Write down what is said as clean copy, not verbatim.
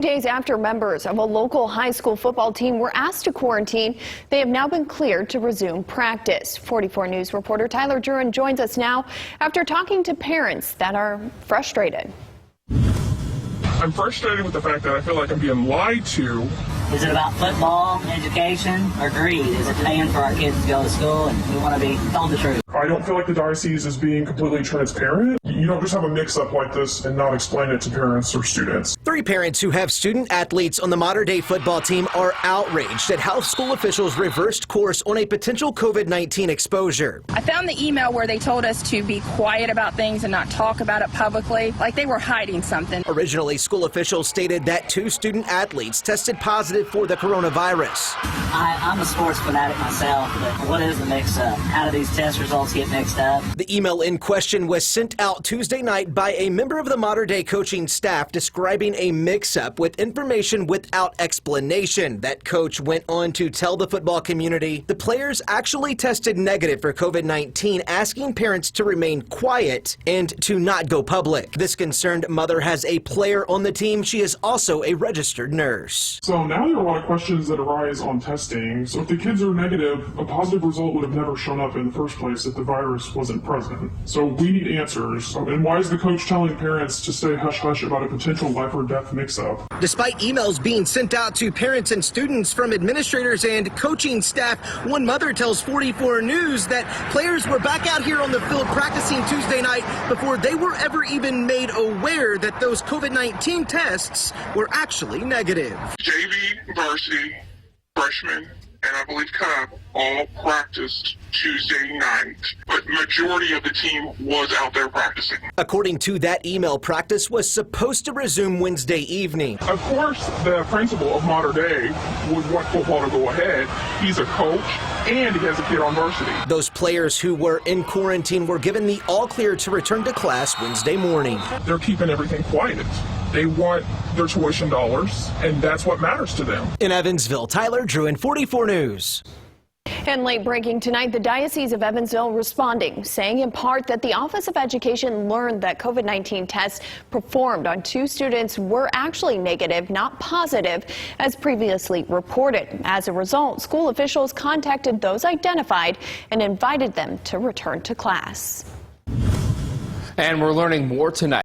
Days after members of a local high school football team were asked to quarantine, they have now been cleared to resume practice. 44 News reporter Tyler Druin joins us now after talking to parents that are frustrated. I'm frustrated with the fact that I feel like I'm being lied to. Is it about football, education, or greed? Is it paying for our kids to go to school and we want to be told the truth? I don't feel like the diocese is being completely transparent. You don't just have a mix-up like this and not explain it to parents or students. 3 parents who have student athletes on the modern-day football team are outraged at how school officials reversed course on a potential COVID-19 exposure. I found the email where they told us to be quiet about things and not talk about it publicly, like they were hiding something. Originally, school officials stated that 2 student athletes tested positive for the coronavirus. I'm a sports fanatic myself, but what is the mix-up? How do these test results get mixed up? The email in question was sent out Tuesday night by a member of the modern-day coaching staff describing a mix-up with information without explanation. That coach went on to tell the football community the players actually tested negative for COVID-19, asking parents to remain quiet and to not go public. This concerned mother has a player on the team. She is also a registered nurse. So now there are a lot of questions that arise on testing. So if the kids are negative, a positive result would have never shown up in the first place if the virus wasn't present. So we need answers. And why is the coach telling parents to stay hush-hush about a potential life or death mix-up? Despite emails being sent out to parents and students from administrators and coaching staff, one mother tells 44 News that players were back out here on the field practicing Tuesday night before they were ever even made aware that those COVID-19 tests were actually negative. JV, varsity, freshman, and I believe Cub all practiced Tuesday night, but majority of the team was out there practicing. According to that email, practice was supposed to resume Wednesday evening. Of course, the principal of Modern Day would want football to go ahead. He's a coach and he has a kid on varsity. Those players who were in quarantine were given the all clear to return to class Wednesday morning. They're keeping everything quiet. They want their tuition dollars, and that's what matters to them. In Evansville, Tyler Druin, 44 News. And late breaking tonight, the Diocese of Evansville responding, saying in part that the Office of Education learned that COVID-19 tests performed on 2 students were actually negative, not positive, as previously reported. As a result, school officials contacted those identified and invited them to return to class. And we're learning more tonight.